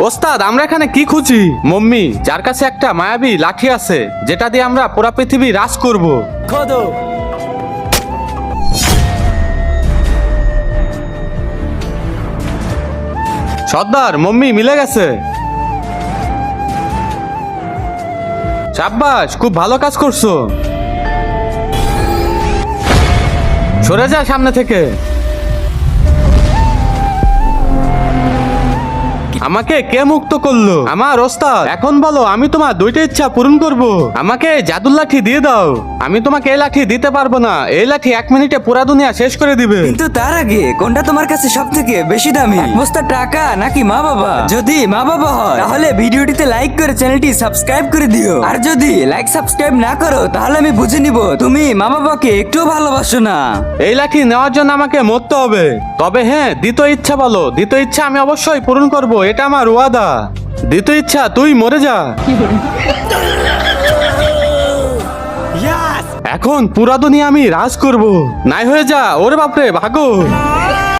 ওস্তাদ আমরা এখানে কি খুঁজি? মম্মি, যার কাছে একটা মায়াবী লাঠি আছে যেটা দিয়ে আমরা পুরা পৃথিবী রাজ করব। খোদো। সর্দার, মম্মি মিলে গেছে। শাবাশ, খুব ভালো কাজ করছো। সরে যা সামনে থেকে। আমাকে কে মুক্ত করলো? আমার ওস্তাদ। এখন বলো, আমি তোমার দুইটা ইচ্ছা পূরণ করব। আমাকে জাদুর লাঠি দিয়ে দাও। আমি তোমাকে এই লাঠি দিতে পারবো না। এই লাঠি 1 মিনিটে পুরা দুনিয়া শেষ করে দিবে। কিন্তু তার আগে কোনটা তোমার কাছে সব থেকে বেশি দামি? এক বস্তা টাকা নাকি মা বাবা? যদি মা বাবা হয় তাহলে ভিডিওটিতে লাইক করে চ্যানেলটি সাবস্ক্রাইব করে দিও। আর যদি লাইক সাবস্ক্রাইব না করো তাহলে আমি বুঝে নিব তুমি মা বাবাকে একটুও ভালোবাসো না। এই লাঠি নেওয়ার জন্য আমাকে মরতে হবে। তবে হ্যাঁ, দ্বিতীয় ইচ্ছা বলো। দ্বিতীয় ইচ্ছা আমি অবশ্যই পূরণ করব, এটা আমার ওয়াদা। দ্বিতীয় ইচ্ছা, তুই মরে যা। এখন পুরা দুনিয়া আমি রাজ করব। নাই হয়ে যা। ওরে বাপরে, ভাগো।